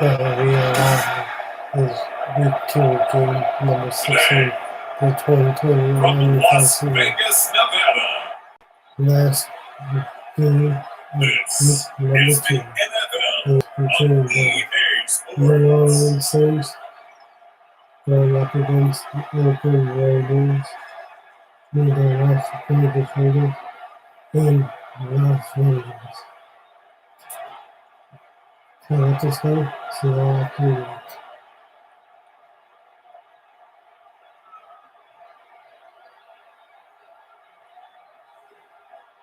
We are live is week 2 game number 16 for 2021 NFL season. Vegas, Nevada. Last game This week number is 2 the NFL is between on the EA New Sports. Orleans Saints going up against the Oakland Raiders. We will watch the play the Raiders in Las Vegas. So let us go see all three.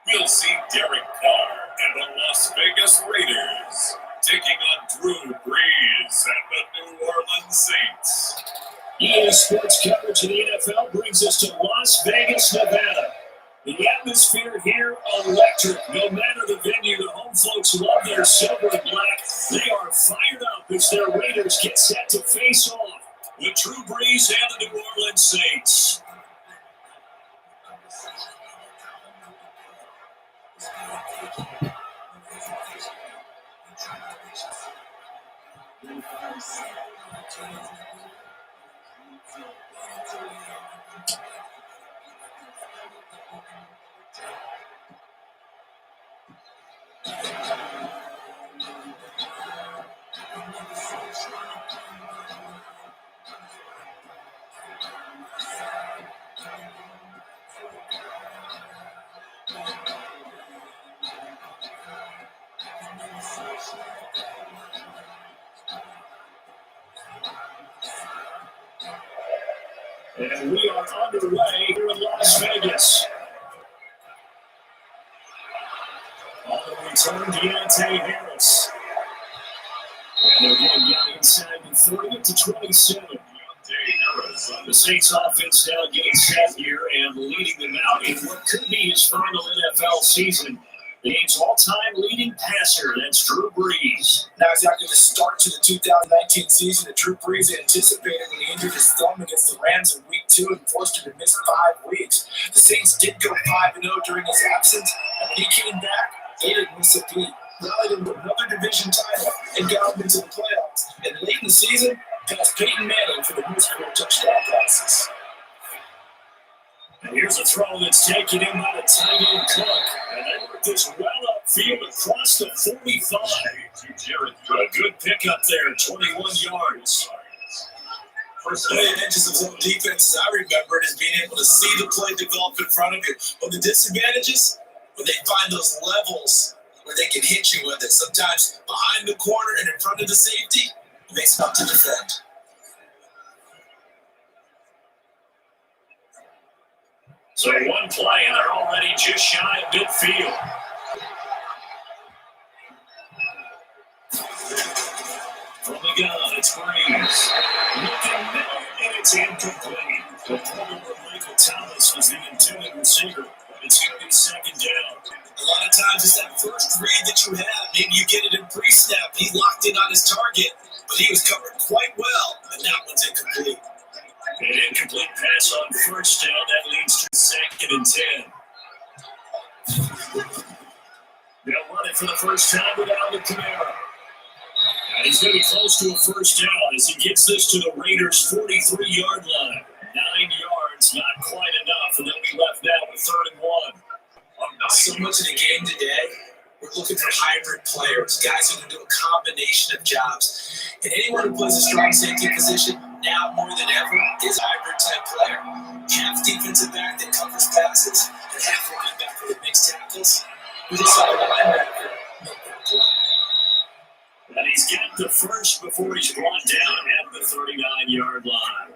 We'll see Derek Carr and the Las Vegas Raiders taking on Drew Brees and the New Orleans Saints. EA Sports coverage of the NFL brings us to Las Vegas, Nevada. The atmosphere here electric. No matter the venue, the home folks love their silver and black. They are fired up as their Raiders get set to face off with Drew Brees and the New Orleans Saints. And we are underway here in Las Vegas. On the return, Deontay Harris. And they're getting down inside the 30 to 27. Deontay Harris. The Saints offense now getting set here and leading them out in what could be his final NFL season. The game's all-time leading passer, that's Drew Brees. Now exactly the start to the 2019 season that Drew Brees anticipated when he injured his thumb against the Rams in Week 2 and forced him to miss 5 weeks. The Saints did go 5-0 during his absence, and when he came back, they didn't miss a beat. Rallied him to another division title and got him into the playoffs. And late in the season, passed Peyton Manning for the most career touchdown passes. And here's a throw that's taken in by the tight end Cook. And they work this well upfield across the 45. A good pickup there, 21 yards. First advantages of zone defense, as I remember it, is being able to see the play develop in front of you. But the disadvantages, when they find those levels where they can hit you with it, sometimes behind the corner and in front of the safety, it makes it tough to defend. So one play, and they're already just shy of midfield. From the gun, it's Brees. Looking middle, and it's incomplete. The ball over Michael Thomas was the intended receiver, but it's going to be second down. A lot of times it's that first read that you have. Maybe you get it in pre-snap. He locked in on his target, but he was covered quite well, and that one's incomplete. An incomplete pass on first down. That leads to second and 10. They'll run it for the first time without the Kamara. And he's going to be close to a first down as he gets this to the Raiders' 43-yard line. 9 yards, not quite enough, and they'll be left now with 3rd and 1. So much of the game today, we're looking for hybrid players, guys who can do a combination of jobs. And anyone who plays a strong safety position, now more than ever, is a hybrid-type player. Half defensive back that covers passes, and half linebacker that makes tackles. We just saw a linebacker make that play. And he's got the first before he's brought down at the 39-yard line.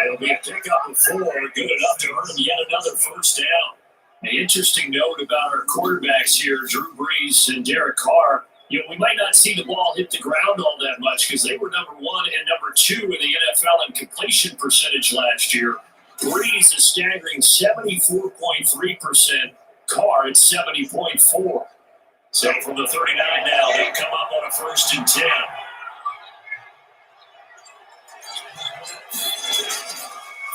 It'll be a pickup of 4, good enough to earn yet another first down. An interesting note about our quarterbacks here, Drew Brees and Derek Carr. You know, we might not see the ball hit the ground all that much because they were number 1 and number 2 in the NFL in completion percentage last year. Brees is staggering 74.3%. Carr at 70.4%. So from the 39 now, they come up on a 1st and 10.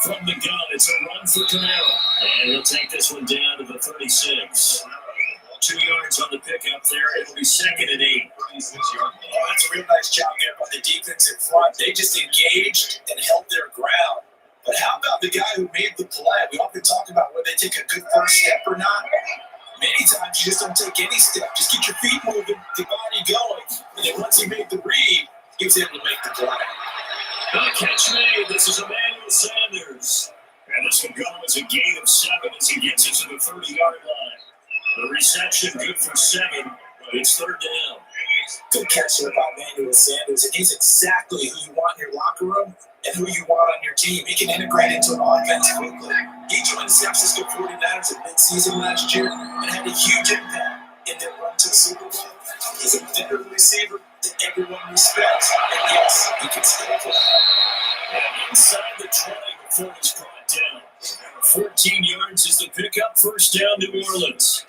From the gun, it's a run for Kamara. And he'll take this one down to the 36. 2 yards on the pickup there. It'll be 2nd and 8. That's a real nice job there by the defense in front. They just engaged and held their ground. But how about the guy who made the play? We often talk about whether they take a good first step or not. Many times you just don't take any step. Just get your feet moving, the body going. And then once he made the read, he was able to make the play. Catch made. This is Emmanuel Sanders. And this will go as a gain of 7 as he gets it to the 30-yard line. The reception good for 7. It's 3rd down. Good catch there by Emmanuel Sanders. And he's exactly who you want in your locker room and who you want on your team. He can integrate into an offense quickly. He joined the San Francisco 49ers in midseason last year and had a huge impact in their run to the Super Bowl. He's a veteran receiver that everyone respects. And yes, he can still play. And inside the 20 before he's brought down. 14 yards is the pickup. 1st down, New Orleans.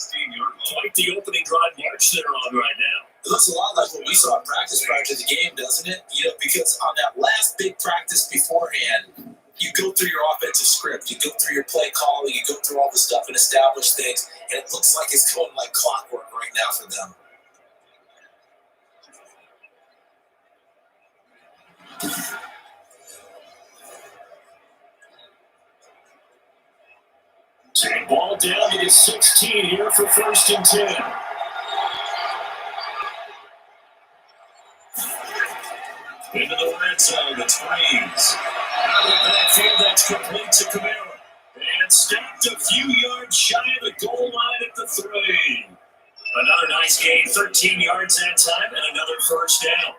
Quite the opening drive march they're on right now. It looks a lot like what we saw in practice prior to the game, doesn't it? You know, because on that last big practice beforehand, you go through your offensive script, you go through your play calling, you go through all the stuff and establish things, and it looks like it's going like clockwork right now for them. Take ball down to the 16 here for 1st and 10. Into the red zone, the Twins. Out of the backfield, that's complete to Kamara. And stopped a few yards shy of the goal line at the 3. Another nice gain, 13 yards that time, and another 1st down.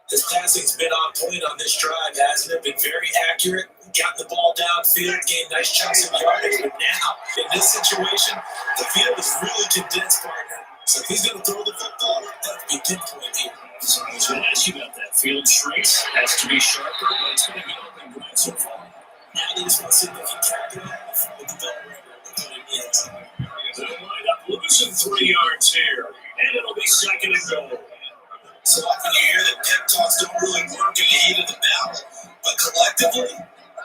His passing's been on point on this drive, hasn't it? Been very accurate, got the ball downfield, gained nice chunks of yardage, but now, in this situation, the field is really condensed, partner. So if he's going to throw the football, that would be pinpoint here. So I was going to ask you about that. Field trace has to be sharper, but it's going to be open right so far. Now they just want to see if they can tap it off with the bell ringer and put it in. They'll line up losing 3 yards here, and it'll be 2nd and goal. So often you hear that pep talks don't really work in the heat of the battle, but collectively,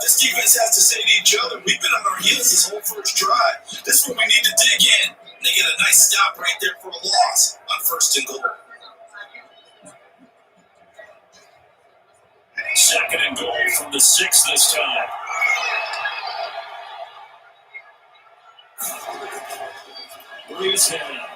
this defense has to say to each other, we've been on our heels this whole first drive. This is where we need to dig in. And they get a nice stop right there for a loss on 1st and goal. 2nd and goal from the 6 this time. Breeze now.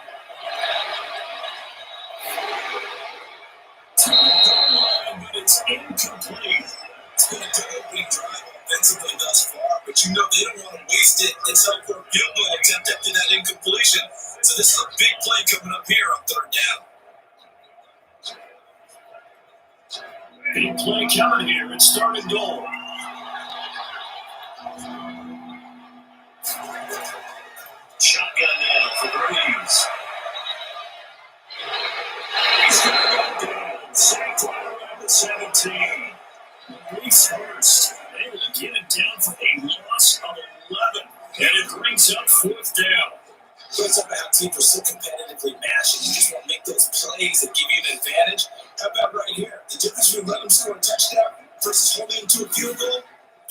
But it's incomplete. It's been a good opening drive offensively thus far, but you know they don't want to waste it and settle for a field goal attempt after that incompletion. So this is a big play coming up here on 3rd down. Big play coming here. It's 3rd and goal. Shotgun now for Breeze. He's going to go down. Sacked right around the 17. Breeze first. Able to get it down for a loss of 11. And it brings up 4th down. Shows up how teams are so competitively mashing. You just want to make those plays that give you an advantage. How about right here? The difference between letting them score a touchdown versus holding them to a field goal,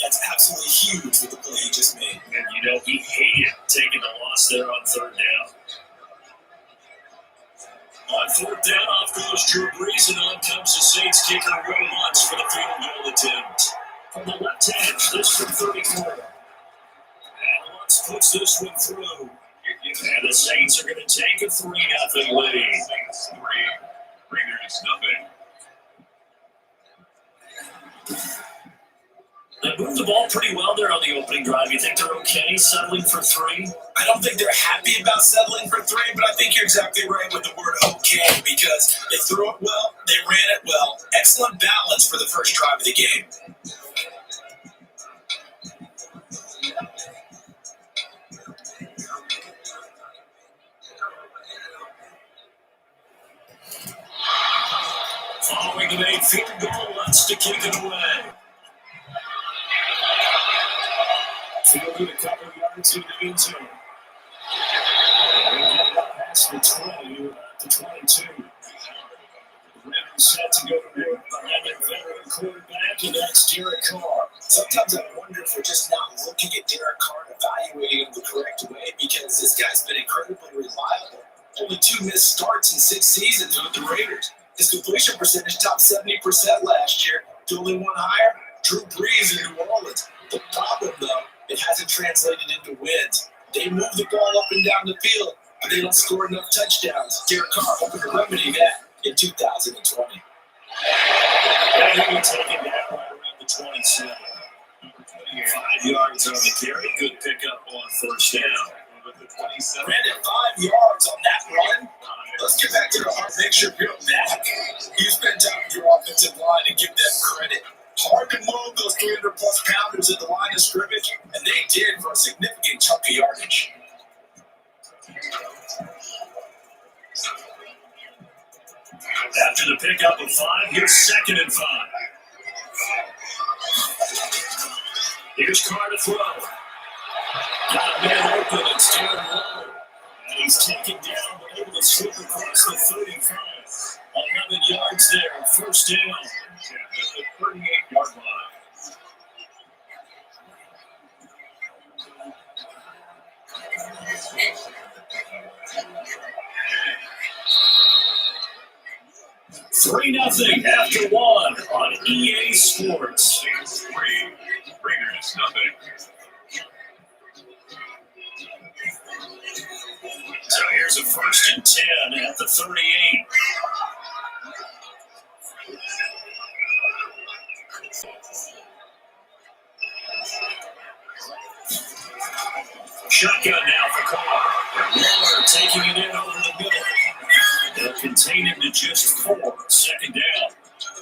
that's absolutely huge with the play he just made. And you know, he hated taking the loss there on 3rd down. On 4th down, off goes Drew Brees, and on comes the Saints kicker Will Lutz for the field goal attempt. From the left hand, this from 34. And Lutz puts this one through. And the Saints are going to take a 3-0 lead. Raiders nothing. They moved the ball pretty well there on the opening drive. You think they're okay settling for 3? I don't think they're happy about settling for 3, but I think you're exactly right with the word okay, because they threw it well, they ran it well. Excellent balance for the first drive of the game. Following the made field goal, Lutz to kick it away. Fielded a couple of yards in the end zone. They get it past the 20, the 22. Rivers set to go to work behind their veteran quarterback, and that's Derek Carr. Sometimes I wonder if we're just not looking at Derek Carr and evaluating him the correct way, because this guy's been incredibly reliable. Only 2 missed starts in 6 seasons with the Raiders. His completion percentage topped 70% last year. To only one higher, Drew Brees in New Orleans. The problem, though, it hasn't translated into wins. They move the ball up and down the field, but they don't score enough touchdowns. Derek Carr hoping to remedy that in 2020. Yeah, he was taken down right around the 27. 5 yards on the carry. Good pickup on first down. Brandon, 5 yards on that run. Let's get back to the heart. Make sure you're back. You spend time with your offensive line and give them credit. Hard to move those 300-plus pounders at the line of scrimmage, and they did for a significant chunk of yardage. After the pickup of 5, here's 2nd and 5. Here's Carr to throw. Got a man open, it's down low. And he's taken down, but able to slip across the 35. 11 yards there, first down. At the 38-yard line. Three nothing after 1 on EA Sports. Raiders nothing. So here's a 1st and 10 at the 38. Shotgun now for Carr. Waller taking it in over the middle. They'll contain him to just 4. 2nd down.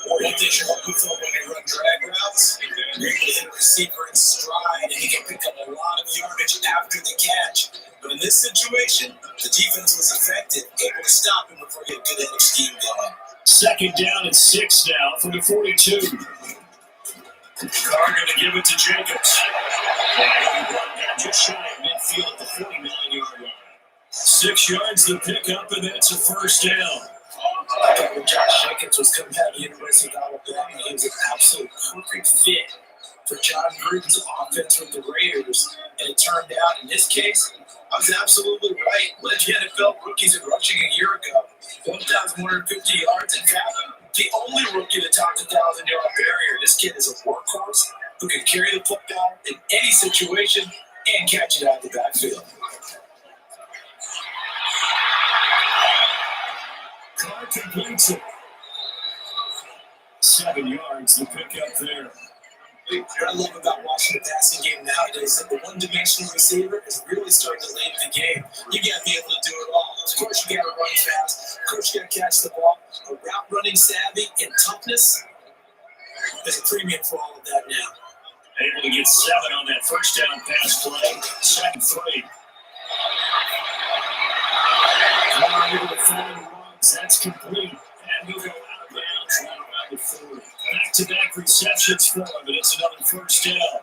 What they should hope for when they run drag routes, they're able to hit a receiver in stride and he can pick up a lot of yardage after the catch. But in this situation, the defense was effective, able to stop him before he had a good head of steam going. 2nd down and 6 now from the 42. Carr going to give it to Jacobs. And he run down just shy of midfield at the 49-yard line. 6 yards to pick up, and that's a first down. I thought when Josh Jacobs was coming out of the University of Alabama, he was an absolute perfect fit for John Gruden's offense with the Raiders. And it turned out, in this case, I was absolutely right. Led the NFL rookies in rushing a year ago. 1,150 yards. In fact, the only rookie to top the 1,000-yard barrier. This kid is a workhorse who can carry the football in any situation and catch it out of the backfield. Carr completes it. 7 yards to pick up there. What I love about watching the passing game nowadays is that the one-dimensional receiver is really starting to lead the game. You got to be able to do it all. Of course, you got to run fast. Of course, you got to catch the ball. A route running savvy and toughness is a premium for all of that now. Able to get 7 on that first down pass play. 2nd 3. Carr able to find runs. That's complete. And he'll go out of bounds right around the 40. Back-to-back receptions for him, but it's another first down.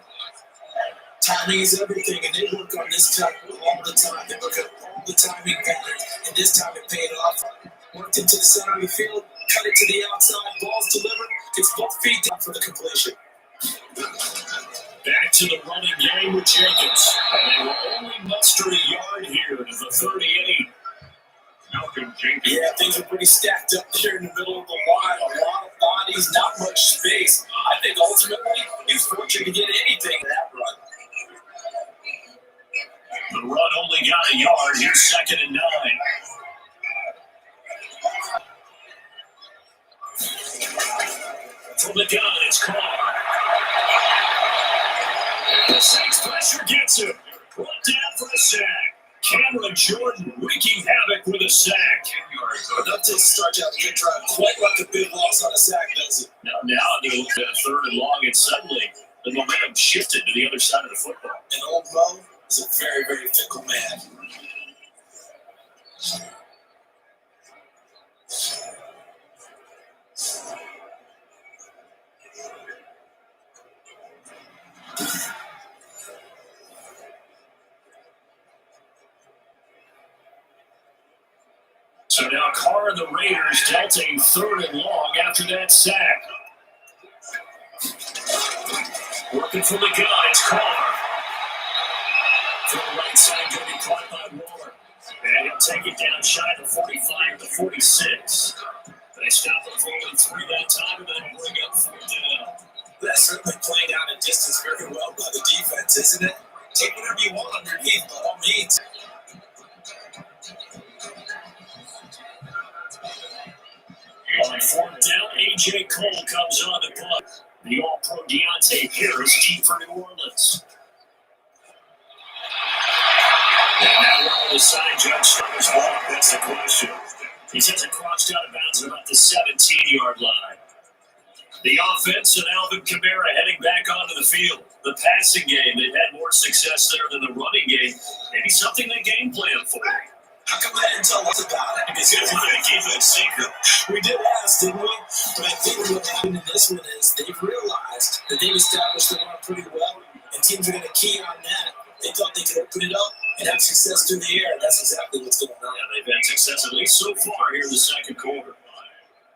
Timing is everything, and they work on this type all the time. They look at all the timing patterns, and this time it paid off. Worked into the center of the field, cut it to the outside, ball's delivered, gets both feet down for the completion. Back to the running game with Jacobs. And they will only muster a yard here to the 38. Yeah, things are pretty stacked up there in the middle of the line. A lot of bodies, not much space. I think ultimately he's fortunate to get anything in that run. The run only got a yard. Here's 2nd and 9. From the gun, it's Carr. The Saints pressure gets him. Brought down for the sack. Cameron Jordan wreaking havoc with a sack. Enough to start out a good drive. Quite like a big loss on a sack, does it? Now they look at 3rd and long, and suddenly the momentum shifted to the other side of the football. And old Mo is a very, very fickle man. So now Carr and the Raiders dealt a 3rd and long after that sack. Working from the gun, it's Carr. To the right side, going to be caught by Waller. And he'll take it down shy of the 45 to 46. They stop them for only 3 that time and then bring up 4 down. That's certainly playing out a distance very well by the defense, isn't it? Take whatever you want underneath, by all means. On 4th down, A.J. Cole comes on to punt. The All-Pro Deontay Harris deep for New Orleans. And now we're on the side. Judge Strummer's block. That's the question. He sends it crossed out of bounds at about the 17-yard line. The offense and Alvin Kamara heading back onto the field. The passing game, they've had more success there than the running game. Maybe something they game plan for. How come they didn't tell us about it? Because they wanted to keep it a secret. We did ask, didn't we? But I think what happened in this one is they've realized that they've established the run pretty well, and teams are going to key on that. They thought they could open it up and have success through the air, and that's exactly what's going on. Yeah, they've had success at least so far here in the second quarter.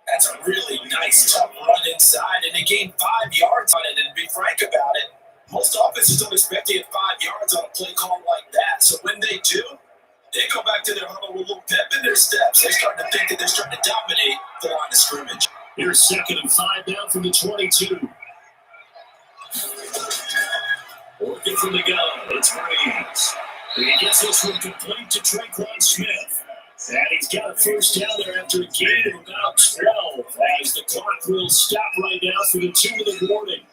That's a really nice, tough run inside, and they gained 5 yards on it. And to be frank about it, most offenses don't expect to get 5 yards on a play call like that. So when they do, they go back to their huddle with a little pep in their steps. They start to think that they're starting to dominate the line of scrimmage. Here's 2nd and 5 down from the 22. Working from the gun, it's Breeze. And he gets this one complete to Tre'Quan Smith. And he's got a first down there after a gain of about 12 as the clock will stop right now for the 2-minute warning.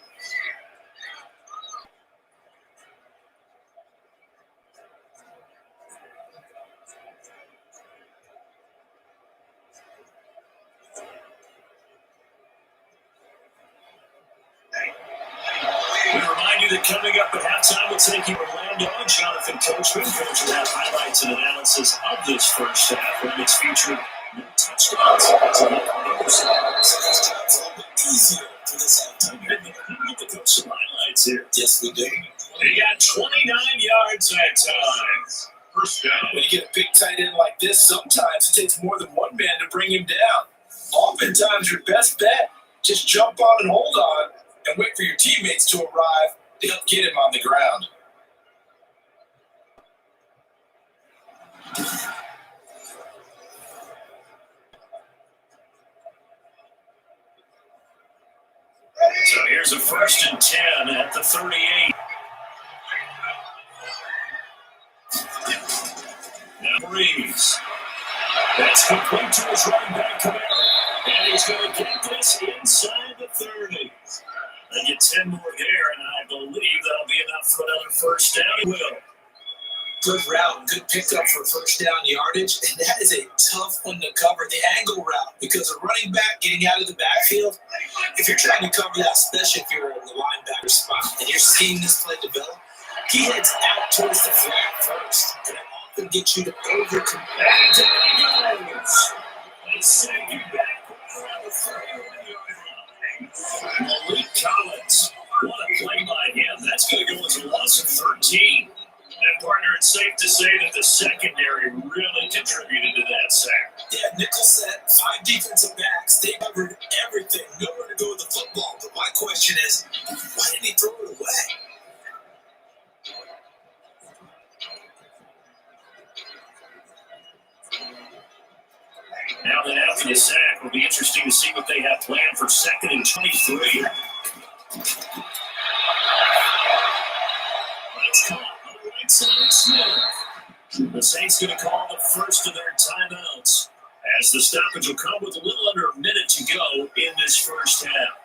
We remind you that coming up at halftime, we'll take you to Orlando. Jonathan Coachman, coach will have highlights and analysis of this first half when it's featured no touchdowns. So It's a little bit easier for this halftime. we get to coach some highlights here. Yes, we do. They got 29 yards that time. First down. When you get a big tight end like this, sometimes it takes more than one man to bring him down. Oftentimes, your best bet, just jump on and hold on and wait for your teammates to arrive to help get him on the ground. So here's a 1st and 10 at the 38. Now Breeze. That's complete to his running back, Kamara. And he's going to get this inside the 30. They get 10 more there, and I believe that'll be enough for another first down. He will. Good route, good pickup for first down yardage, and that is a tough one to cover, the angle route, because a running back getting out of the backfield, if you're trying to cover that, especially if you're in the linebacker spot, and you're seeing this play develop, he heads out towards the flat first, and it often gets you to overcommit. They send you back around the 31-yard line. Malik Collins, what a play by him. That's going to go as a loss of 13. And partner, it's safe to say that the secondary really contributed to that sack. Yeah, nickel set, 5 defensive backs. They covered everything. Nowhere to go with the football. But my question is, why didn't he throw it away? Now that after the sack, it'll be interesting to see what they have planned for 2nd and 23. That's caught on the right side of Smith. The Saints going to call the first of their timeouts as the stoppage will come with a little under a minute to go in this first half.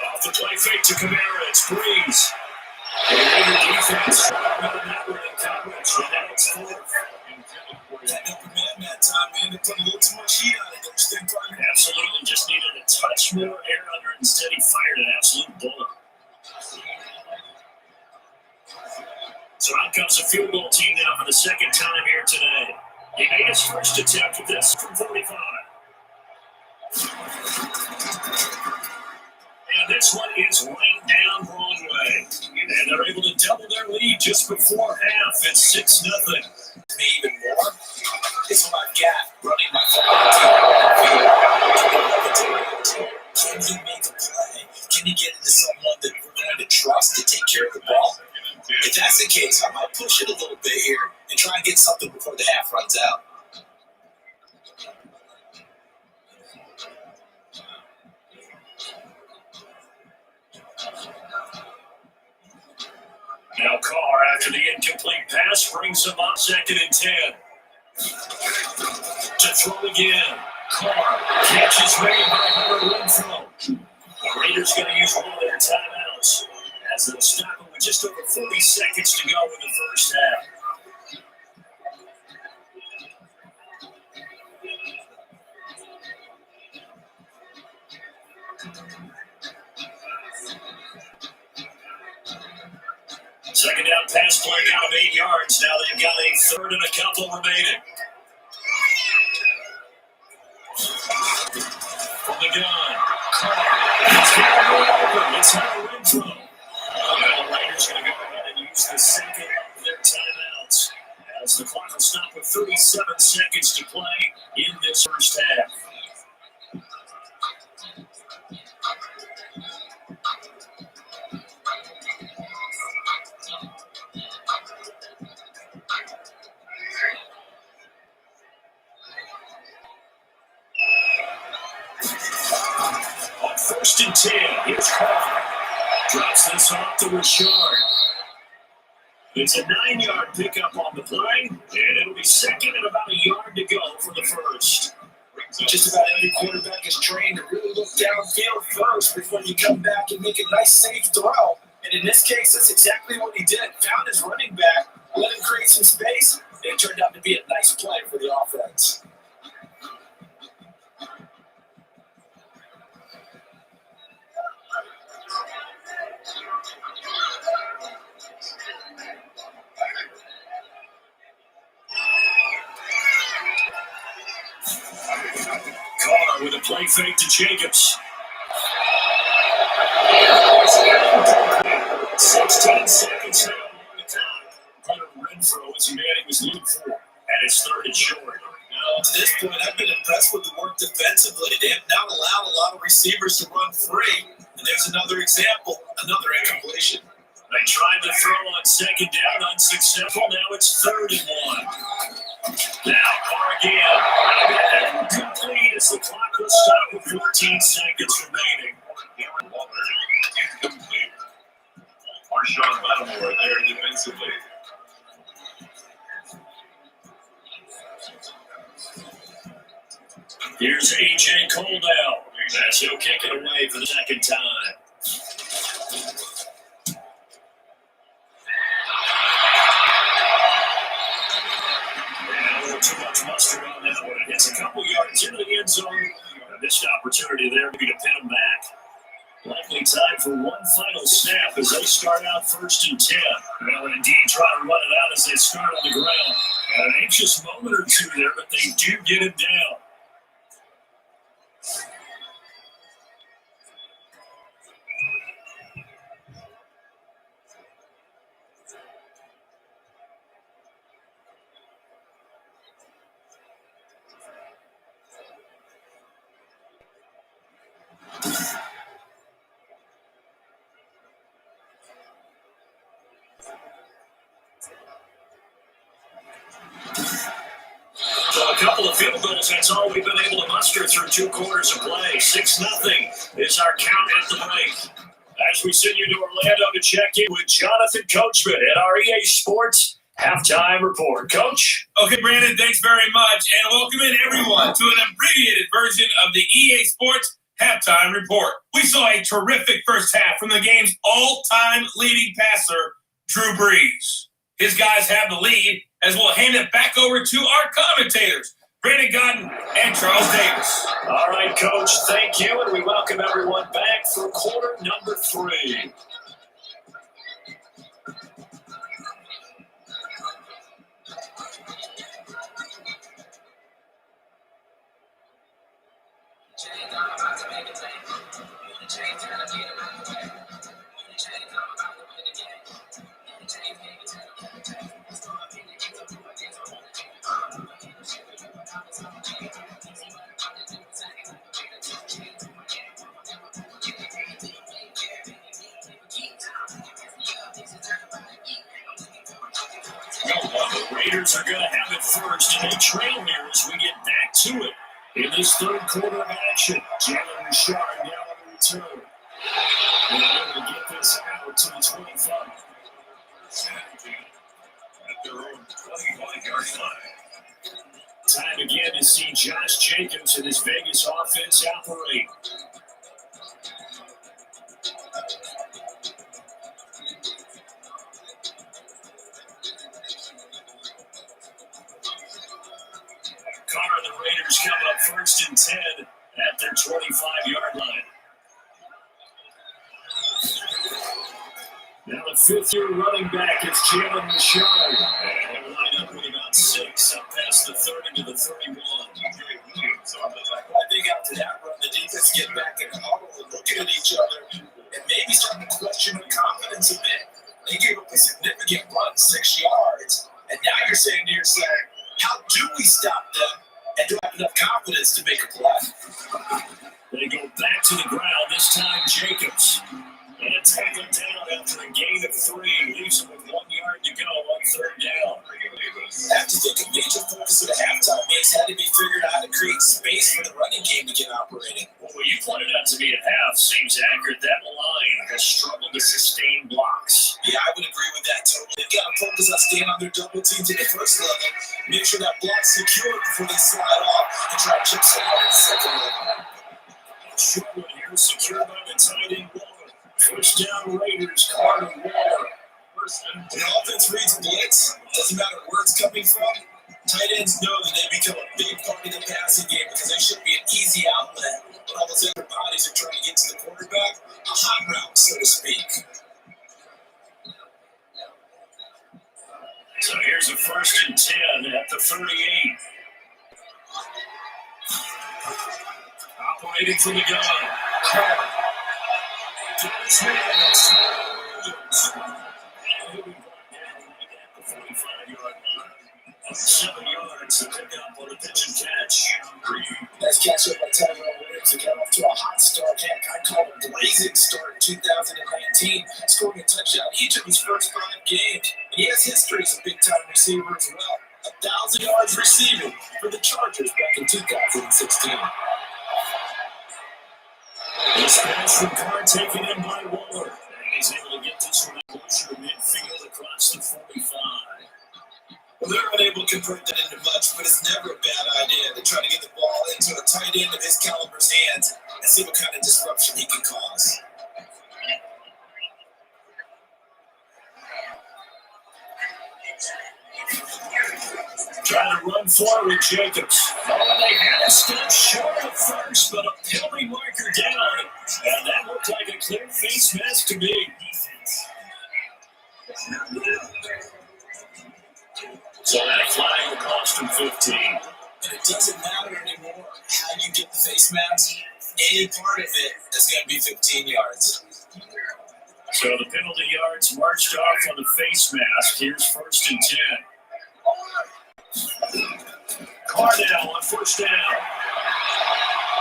Off the play fake to Kamara, it's Breeze. The Raider defense another network in coverage, and now it's 4th. Technical man that time, man. They put a little too much heat on it. Don't you think, Brian? Absolutely, just needed a touch more air under it. Instead, he fired an absolute bullet. So out comes the field goal team now for the second time here today. He made his first attempt with this from 45. And this one is right down wrong way. And they're able to double their lead just before half. It's 6-0. Me even more is what I've got running my football team. Can he make a play? Can he get into someone that we're going to trust to take care of the ball? If that's the case, I might push it a little bit here and try and get something before the half runs out. Now Carr, after the incomplete pass, brings them up 2nd and 10. To throw again. Carr catches made by Hunter Renfrow. The Raiders going to use one of their timeouts as they'll stop him with just over 40 seconds to go in the first half. Second down pass play out of 8 yards. Now they've got a third and a couple remaining. From the gun. It's going to go over. It's Hunter Renfrow. Now the Raiders going to go ahead and use the second of their timeouts as the clock will stop with 37 seconds to play in this first half. On 1st and 10, here's Carr. Drops this off to Richard. It's a 9-yard pickup on the play, and it'll be second and about a yard to go for the first. Just about every quarterback is trained to really look downfield first before you come back and make a nice safe throw. And in this case, that's exactly what he did. Found his running back, let him create some space, and it turned out to be a nice play for the offense. Carr with a play fake to Jacobs. 16 seconds now on the clock. Hunter Renfrow is the man he was looking for, and it's 3rd and short. To this point, I've been impressed with the work defensively. They have not allowed a lot of receivers to run free. And there's another example, another incompletion. They tried to throw on 2nd down, unsuccessful. Now it's 3rd and 1. Now Carr again. Incomplete as the clock will stop with 14 seconds remaining. Incomplete. Marshawn Lattimore there defensively. Here's A.J. Coldell. As he'll kick it away for the second time. And a little too much mustard on that one. It's a couple yards into the end zone. A missed opportunity there maybe to pin him back. Likely time for one final snap as they start out 1st and 10. Well, and indeed try to run it out as they start on the ground. An anxious moment or two there, but they do get it down. So a couple of field goals, that's all we've been able to muster through 2 quarters of play. 6-0 is our count at the break. As we send you to Orlando to check in with Jonathan Coachman at our EA Sports Halftime Report. Coach? Okay, Brandon, thanks very much. And welcome in, everyone, to an abbreviated version of the EA Sports Halftime Report. We saw a terrific first half from the game's all-time leading passer, Drew Brees. His guys have the lead, as we'll hand it back over to our commentators, Brandon Godden and Charles Davis. All right, Coach, thank you, and we welcome everyone back for quarter number 3. The Raiders are going to have it first, and they trail here as we get back to it in this third quarter of action. Jalen Richard now on the return. And they're able to get this out to the 25. At their own 21-yard line. Time again to see Josh Jacobs and his Vegas offense operate. The Raiders come up first and 10 at their 25-yard line. Now the fifth-year running back is Jalen Richard. And they'll line up with about 6 up past the 30 to the 31. I think after that run, the defense get back in the huddle and looking at each other and maybe starting to question their confidence a bit. They gave up a significant run, 6 yards, and now you're saying to yourself, how do we stop them and do have enough confidence to make a play? They go back to the ground, this time Jacobs. And a tackle down after a gain of 3. Leaves him with 1 yard to go on third down. I have to think a major focus of the halftime mix had to be figured out how to create space for the running game to get operating. Well, what you pointed out to me at half seems accurate. That line has struggled to sustain blocks. Yeah, I would agree with that totally. They've got to focus on staying on their double teams at the first level, make sure that block's secured before they slide off and try to chip someone at the second level. Sherwood here secured by the tight end Waller. First down Raiders, Carter Waller. When offense reads blitz, doesn't matter where it's coming from, tight ends know that they become a big part of the passing game because they should be an easy outlet when all those other bodies are trying to get to the quarterback, a hot route, so to speak. So here's a first and 10 at the 38. Operating from the gun. Carter. Dennis Williams. He'll be brought down right at the 45-yard line. 7 yards to pick up on a pitch and catch. Nice catch up by Tyrell Williams to get off to a hot start. Heck, I call it a blazing start in 2019, scoring a touchdown each of his first 5 games. And he has history as a big-time receiver as well. 1,000 yards receiving for the Chargers back in 2016. This pass from Carr taken in by Waller. And he's able to get this one closer to midfield across the 45. Well, they're unable to convert that into much, but it's never a bad idea to try to get the ball into a tight end of his caliber's hands and see what kind of disruption he can cause. Trying to run forward, Jacobs. Oh, they had a step short of first, but a penalty marker down. And that looked like a clear face mask to me. So that flag will cost him 15. And it doesn't matter anymore how you get the face mask. Any part of it is going to be 15 yards. So the penalty yards marched off on the face mask. Here's first and 10. Cardell on first down.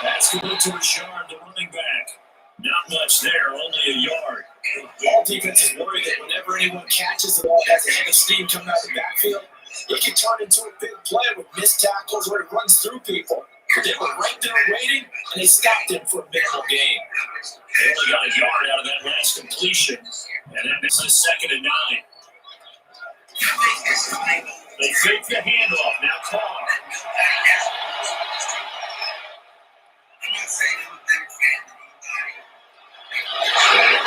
That's going to Richard, the running back. Not much there, only a yard. All defense is worried that whenever anyone catches the ball and has a head of steam coming out of the backfield, it can turn into a big play with missed tackles where it runs through people. They were right there waiting, and they stopped him for a minimal gain. They only got a yard out of that last completion, and that makes it 2nd and 9. They fake the handoff. Now Carr.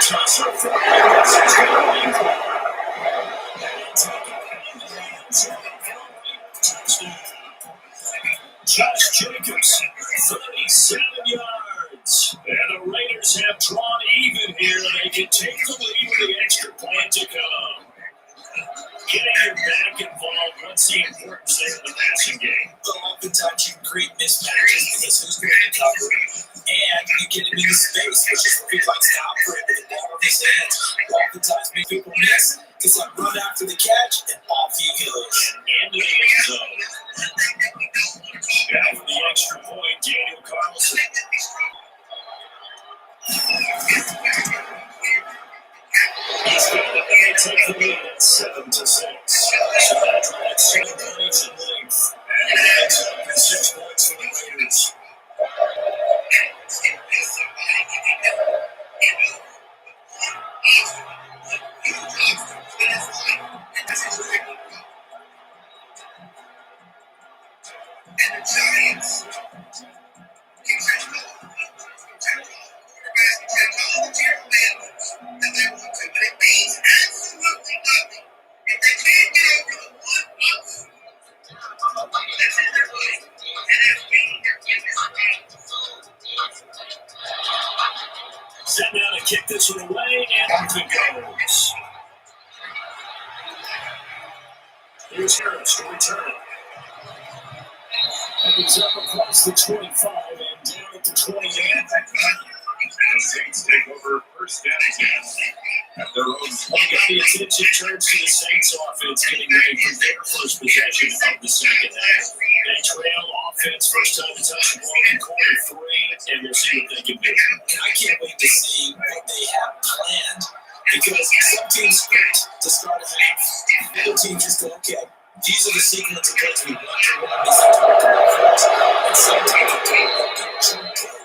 Touch from Josh Jacobs, 37 yards. And the Raiders have drawn even here. They can take the lead with the extra point to come. Getting your back involved, what's the importance there in the passing game? But oftentimes you can create mismatches because who's going to cover it, and you get him into space, which is what he likes to operate with the ball in his hands. Oftentimes make people miss because I run after the catch and off he goes. Into the end zone. kick this one away, and off it goes. Here's Harris to return it. And he's up across the 25 and down at the 28. The Saints take over first down at their own 20. The attention turns to the Saints offense getting ready for their first possession of the second half. They trail offense first time to touch the ball in quarter 3, and we'll see what they can do. I can't wait to see what they have planned because some teams sprint to start a half. Other teams just go, okay, these are the sequence of plays we want to run. These are the offense. And sometimes they do a big chunk play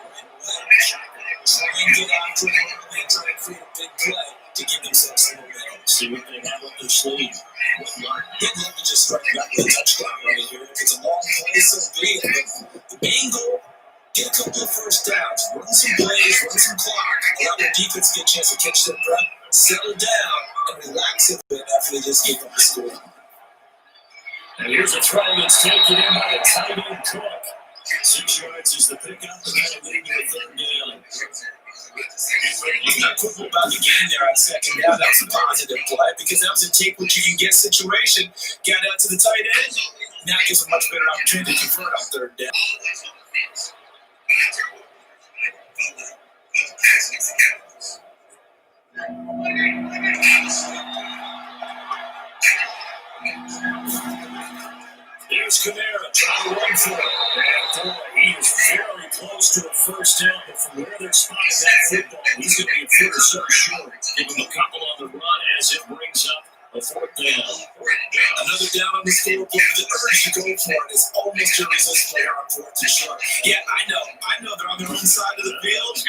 try and get after them and try and create a big play to give themselves some momentum. See what they have up their sleeve. They'd love to just strike out with a touchdown right here. If it's a long play, so be it. But the main goal, get a couple of first downs, run some plays, run some clock, allow their defense to get a chance to catch their breath, settle down, and relax a bit after they just gave up the score. And here's a try that's taken in by a tight end Cook. 6 yards is the pickup, and that'll lead to a third down. He's not quick about the game there on second down. That was a positive play because that was a take what you can get situation. Got out to the tight end. Now it gives a much better opportunity to convert on third down. Here's Kamara trying to run for it. And boy, he is very close to a first down, but from where they're spotting that football, he's going to be a foot or so short. Give him a couple on the run as it brings up a fourth down. Another down on the scoreboard. The urge to go for it is almost irresistible here on fourth and short. Yeah, I know they're on their own side of the field.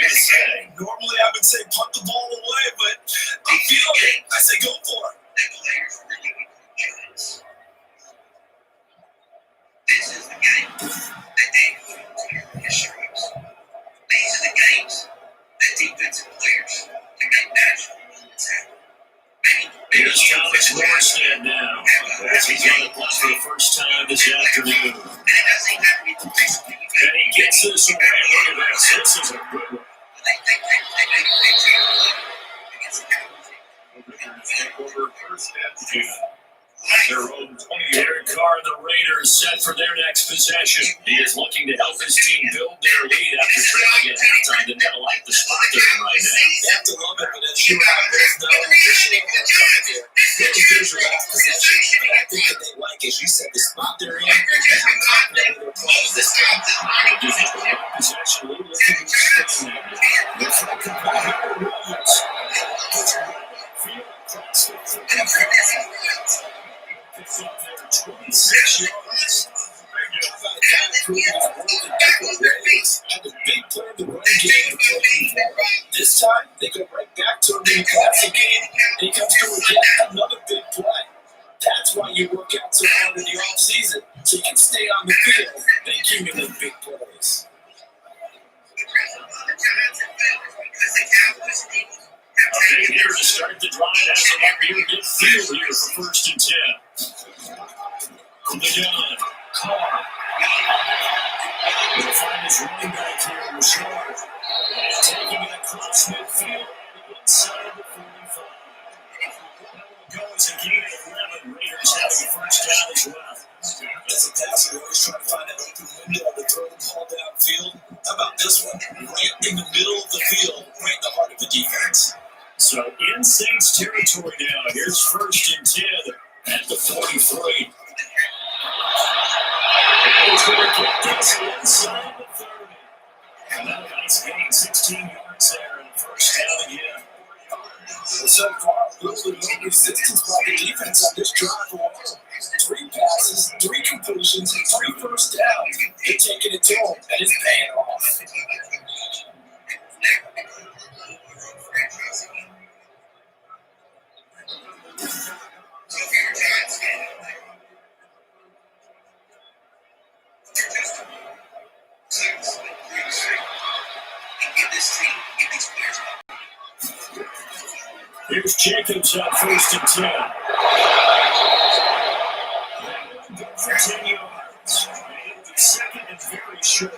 Normally I would say punt the ball away, but I'm feeling it. I say go for it. This is the game that they put on their stripes. These are the games that defensive players can make magical moments happen. Here's Thomas Morstead now, as he's on the play for the first time this afternoon. And he gets this away. Look at this. This is a good one. Take over first down their own 20. Derek Carr and the Raiders set for their next possession. He is looking to help his team build their lead after trailing at halftime. They never like the spot they're in right now. They have to love it, but as you have both know, they're shooting what's coming here. Here's your last possession. And I think that they like, as you said, the spot they're in and how confident they're playing this time. This is the one possession we're looking to extend that. Looks like a Howard Williams. Field across the football. Picks up there 26 yards. And the big play of the run game. This time, they go right back to him in the passing game, and he comes through with yet another big play. That's why you work out so hard in the offseason, so you can stay on the field and accumulate big plays. A big here to start the drive has him up near midfield here for first and 10. From the gun, Carr. We'll find his running back here, Rashard. And taking it across midfield inside the 45. Goes again at 11. Raiders having a first down as well. As a passer, always trying to find an open window to throw the ball downfield. How about this one? Right in the middle of the field, right in the heart of the defense. So in Saints territory now. Here's first and 10 at the 43. He's going to get this inside the 30. And that nice gain, 16 yards there and first down again. So far, little no resistance by the defense on this drive. 3 passes, 3 completions, 3 first downs. They're taking it to him, and it's paying off. Here's Jacobs on first and 10. For 10 yards. Second and very short.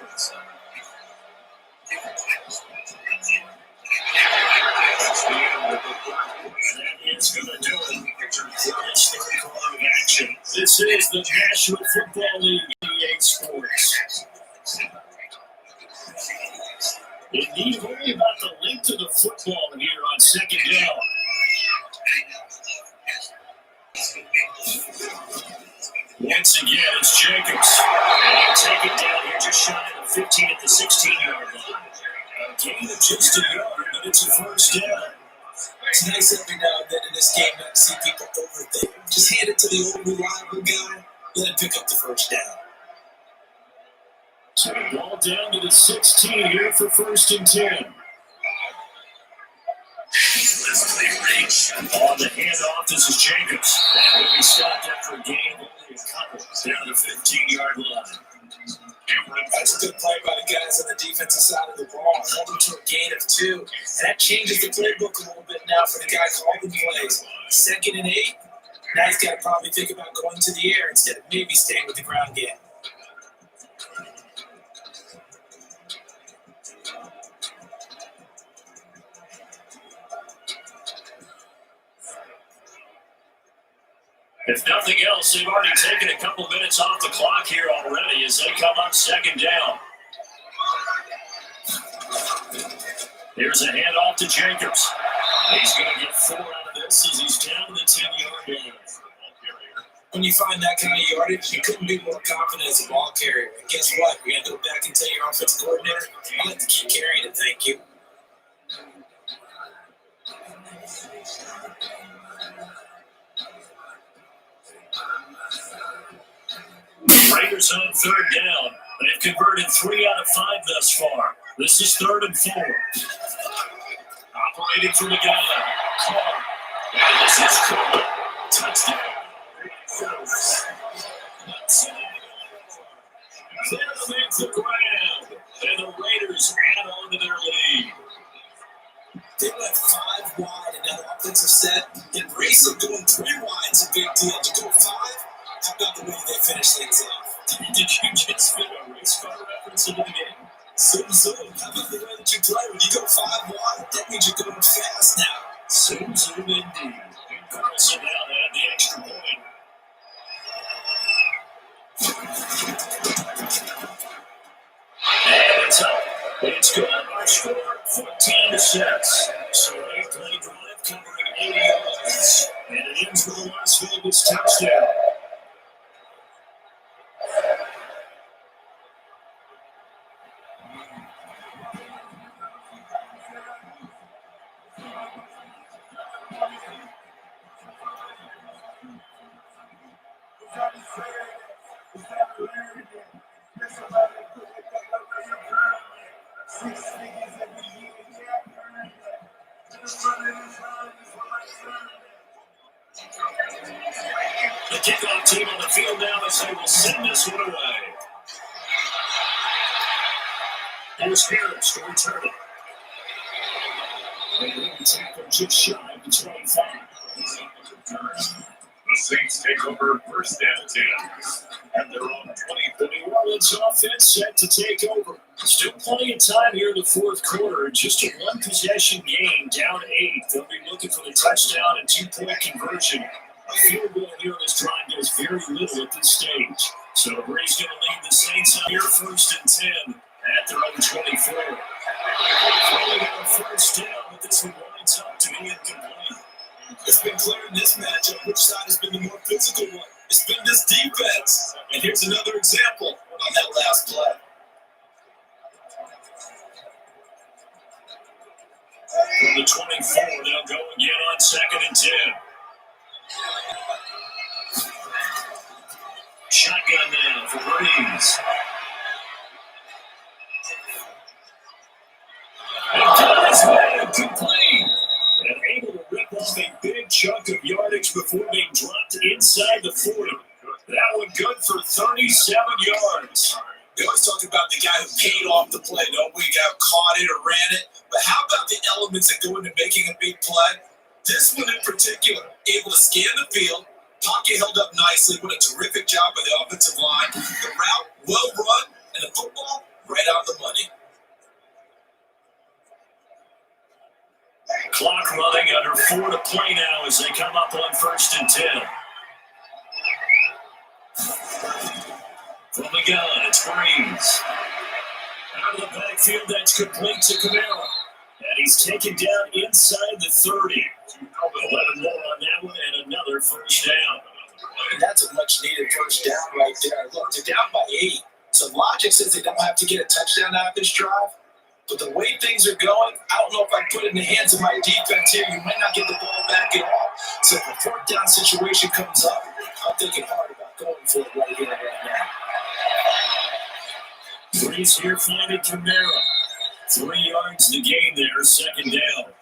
This is the National Football League, EA Sports. You need to worry about the length of the football here on second down. Once again, it's Jacobs. And he'll take it down here just shy of the 15 at the 16-yard line. A gain of just a yard, but it's a first down. It's nice every now and then in this game not to see people overthink. Just hand it to the old reliable guy, let him pick up the first down. So the ball down to the 16 here for first and 10. On the handoff, this is Jacobs. That will be stopped after a gain of only a couple down the 15-yard line. That's a good play by the guys on the defensive side of the ball. Held him to a gain of 2. That changes the playbook a little bit now for the guy calling plays. 2nd and 8. Now he's got to probably think about going to the air instead of maybe staying with the ground game. If nothing else, they've already taken a couple minutes off the clock here already as they come up second down. Here's a handoff to Jacobs. He's going to get 4 out of this as he's down to the 10-yard line. When you find that kind of yardage, you couldn't be more confident as a ball carrier. And guess what? You're going to go back and tell your offensive coordinator, I'd like to keep carrying it, thank you. Raiders on third down. They've converted 3 out of 5 thus far. This is 3rd and 4. Operating from the gun. Clark. And this is Clark. Touchdown. Clear the ground. And the Raiders add on to their lead. They went 5 wide in that offensive set. And racing going 3 wide is a big deal. To go 5, how about the way they finish things off? Did you just fit a race car reference into the game? Zoom. How about the way that you play? When you go 5 wide, that means you're going fast now. Zoom indeed. And Carlson now had the extra point. And it's up. It's good. Our score 14-6. So they play drive covering 80 yards. And it ends with a Las Vegas touchdown. The kickoff team on the field now as they will send this one away. Here's Harris to return it. They lead the tackle just shy of the 25. The Saints take over first and 10 at their own 20. The New Orleans offense set to take over. Still plenty of time here in the fourth quarter. Just a one-possession game, down 8. They'll be looking for the touchdown and 2-point conversion. A field goal here on this drive does very little at this stage. So Brady's going to lead the Saints out here first and 10 at their own 24. Finally got a first down, but this one winds up to be incomplete. It's been clear in this matchup which side has been the more physical one. It's been this defense. And here's another example on that last play. From the 24, they'll go again on second and 10. Shotgun now for Breeze. And Thomas Wade complete. And able to rip off a big chunk of yardage before being dropped inside the 40. That one good for 37 yards. We always talk about the guy who paid off the play. Nobody got caught it or ran it. But how about the elements that go into making a big play? This one in particular, able to scan the field, pocket held up nicely. What a terrific job by the offensive line. The route, well run, and the football, right on the money. Clock running under 4 to play now as they come up on first and 10. gun. It's Breeze. Out of the backfield, that's complete to Kamara. And he's taken down inside the 30. 11 more on that one, and another first down. And that's a much-needed first down right there. Look, they're down by 8. So logic says they don't have to get a touchdown out of this drive. But the way things are going, I don't know if I put it in the hands of my defense here. You might not get the ball back at all. So if a fourth down situation comes up, I'm thinking hard about going for it right here, right now. Breeze here finding Kamara. 3 yards the game there, second down.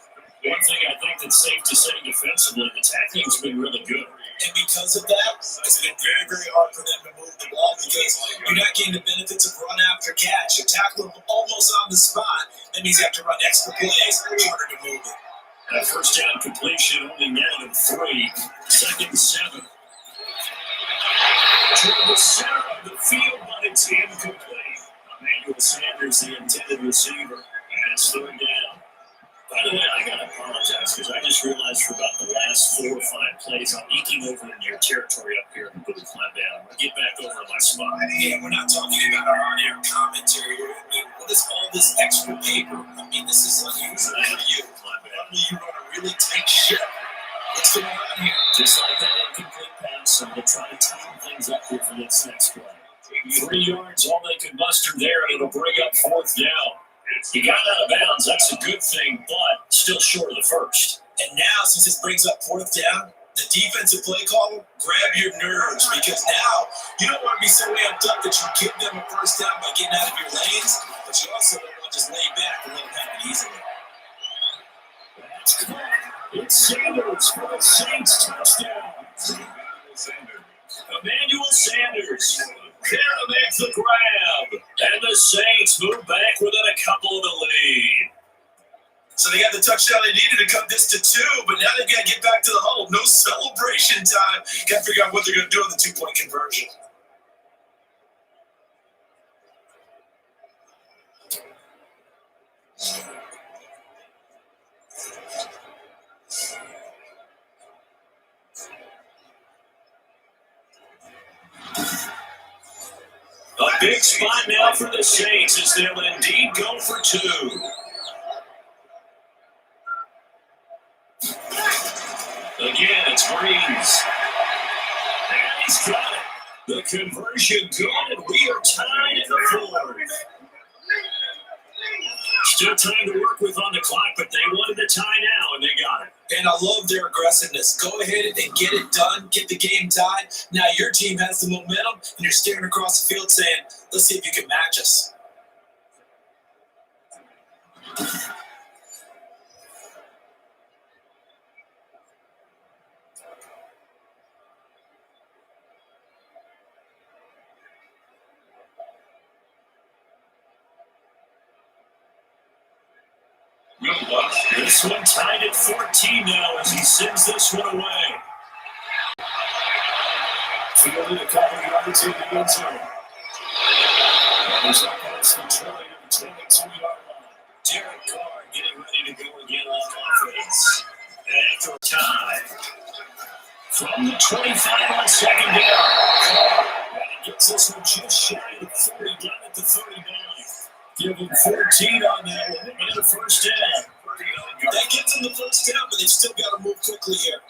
One thing I think that's safe to say defensively, the tackling's been really good. And because of that, it's been very, very hard for them to move the ball because you're not getting the benefits of run after catch. You're tackling them almost on the spot. That means you have to run extra plays in order to move it. That first down completion only negative 3. Second and 7. To the center of the field, but it's incomplete. Emmanuel Sanders, the intended receiver, and it's third down. By the way, I got to apologize because I just realized for about the last 4 or 5 plays, I'm eking over into your territory up here in the booth. My bad. I'm going to get back over to my spot. Yeah, we're not talking about our on-air commentary. I mean, what is all this extra paper? I mean, this is unusual for you. My bad. You run a really tight ship. What's going on here? Just like that incomplete pass, I'm going to try to tighten things up here for this next play. 3 yards, all they can muster there, and it'll bring up fourth down. He got out of bounds. That's a good thing, but still short of the first. And now, since this brings up fourth down, the defensive play caller, grab your nerves because now you don't want to be so amped up that you give them a first down by getting out of your lanes, but you also don't want to just lay back and let them have it easily. That's caught. It's Sanders for the Saints touchdown. Emmanuel Sanders. There to make the grab. And the Saints move back within a couple of the lead. So they got the touchdown they needed to cut this to 2, but now they've got to get back to the hole. No celebration time. Got to figure out what they're going to do on the 2-point conversion. A big spot now for the Saints as they'll indeed go for 2. Again, it's Breeze. And he's got it. The conversion good, and we are tied at the 4th. Still time to work with on the clock, but they wanted the tie now, and they got it. And I love their aggressiveness. Go ahead and get it done. Get the game tied. Now your team has the momentum, and you're staring across the field saying, let's see if you can match us. This one tied at 14 now as he sends this one away. Fielded a couple yards in the end zone. He's up against the 22-yard line. Derek Carr getting ready to go again on offense. And after a tie, from the 25 on second down, Carr gets this one just shy of 30, down at the 39. Give him 14 on that one, and a first down. That gets them the first down, but they've still got to move quickly here.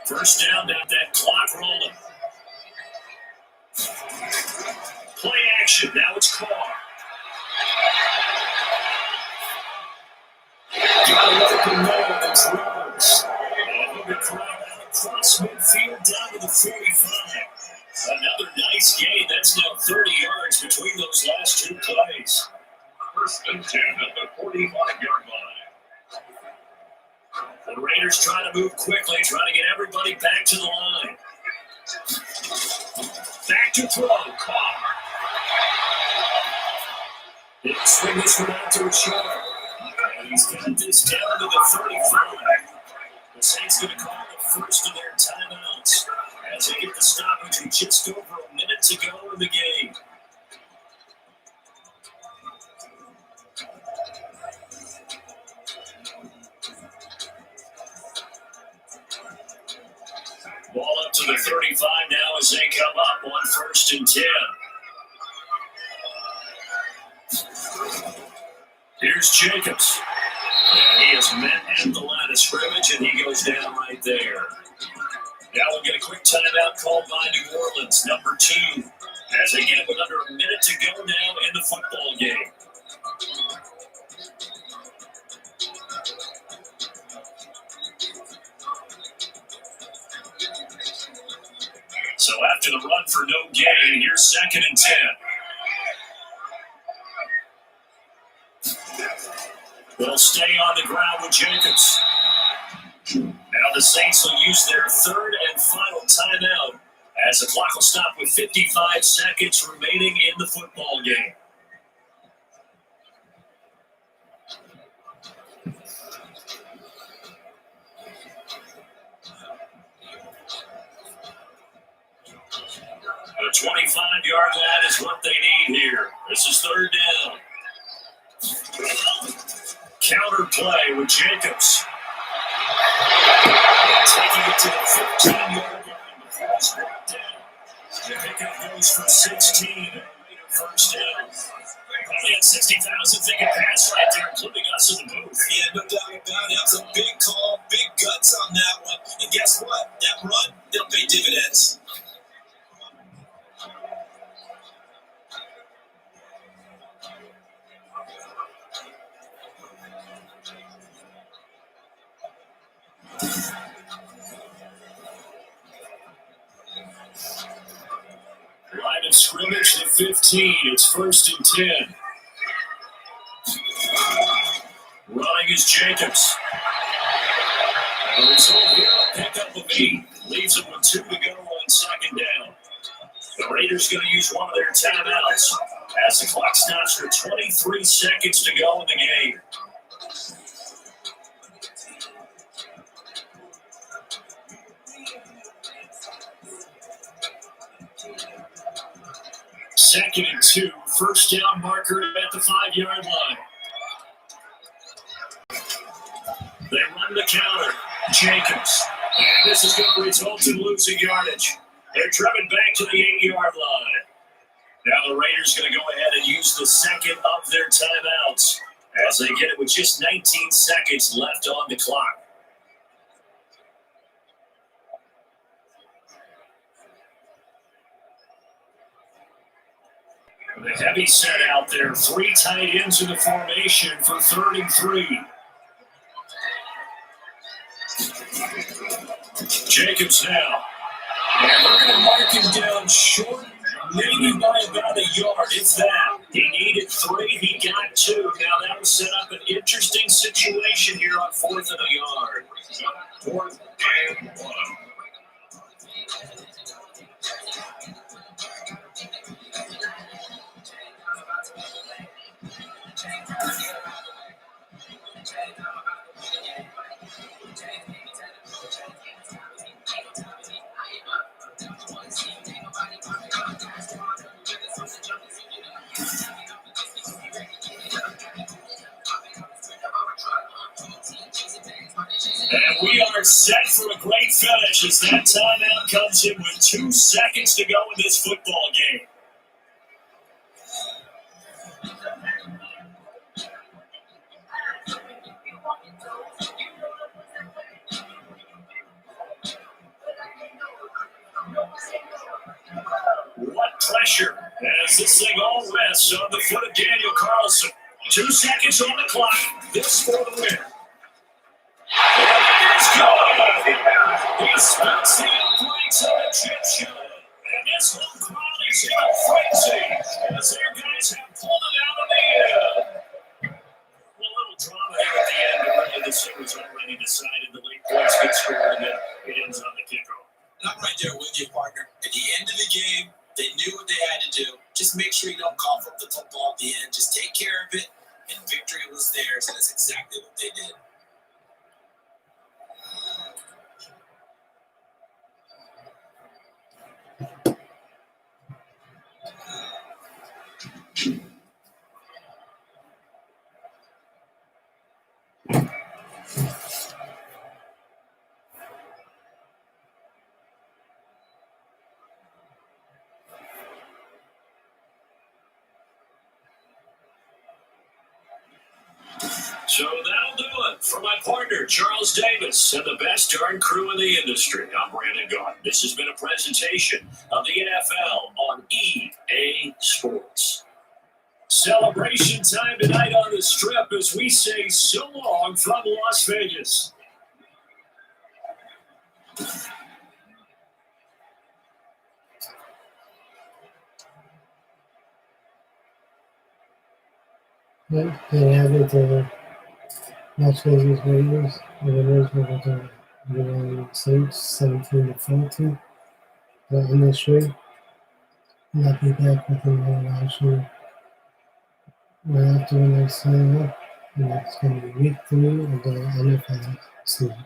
First down, got that clock rolling. Play action, now it's Carr. Got an open man, it's Rhodes. And he'll be thrown across midfield down to the 45. Another nice gain. That's now 30 yards between those last 2 plays. First and 10 at the 45-yard line. The Raiders trying to move quickly, trying to get everybody back to the line. Back to throw, Carr. He'll swing this one out to a shot. And he's got this down to the 35. The Saints going to call the first of their timeouts as they get the stoppage with just over a minute to go in the game. Ball up to to the 35 now as they come up on 1st and 10. Here's Jacobs. And he is met at the line of scrimmage, and he goes down right there. Now we'll get a quick timeout called by New Orleans, number 2, as they get with under a minute to go now in the football game. So after the run for no gain, here's 2nd and 10. They'll stay on the ground with Jacobs. Now the Saints will use their 3rd and final timeout as the clock will stop with 55 seconds remaining in the football game. A 25-yard line is what they need here. This is 3rd down. Counter play with Jacobs. Taking it to the 15-yard line before it's brought down. The pickup goes for 16. First down. Probably had 60,000 thinking pass right there, including us in the booth. Yeah, no doubt about it. That was a big call, big guts on that one. And guess what? That run, they'll pay dividends. Line of scrimmage to 15. It's 1st and 10. Running is Jacobs. The result here, a pickup of 8. Leaves them with 2 to go on 2nd down. The Raiders going to use one of their timeouts as the clock stops for 23 seconds to go in the game. Second and 2, first down marker at the 5-yard line. They run the counter. Jacobs. And this is going to result in losing yardage. They're driven back to the 8-yard line. Now the Raiders going to go ahead and use the second of their timeouts as they get it with just 19 seconds left on the clock. The heavy set out there. 3 tight ends in the formation for 3rd and 3. Jacobs now. And they're going to mark him down short, maybe by about a yard, if that. He needed 3, he got 2. Now that will set up an interesting situation here on 4th and a yard. 4th and 1. And we are set for a great finish as that timeout comes in with 2 seconds to go in this football game. What pressure as this thing all rests on the foot of Daniel Carlson. 2 seconds on the clock. This for the win. It's good. He spins the uprights of Egyptian. And this whole crowd is in a frenzy as their guys have pulled it out of the end. A little drama here at the end, but really the series already decided. The late points get scored and then it ends on the kickoff. And I'm right there with you, partner. At the end of the game, they knew what they had to do. Just make sure you don't cough up the football at the end. Just take care of it, and victory was theirs, and that's exactly what they did. So that'll do it for my partner, Charles Davis, and the best darn crew in the industry. I'm Brandon Gaudin. This has been a presentation of the NFL on EA Sports. Celebration time tonight on the Strip as we say so long from Las Vegas. They added the Las Vegas Raiders. The winners were the New Orleans Saints, 17-14. The industry. I'll be back with a more action right after the next sign up. And that's going to be week 3 of the NFL season.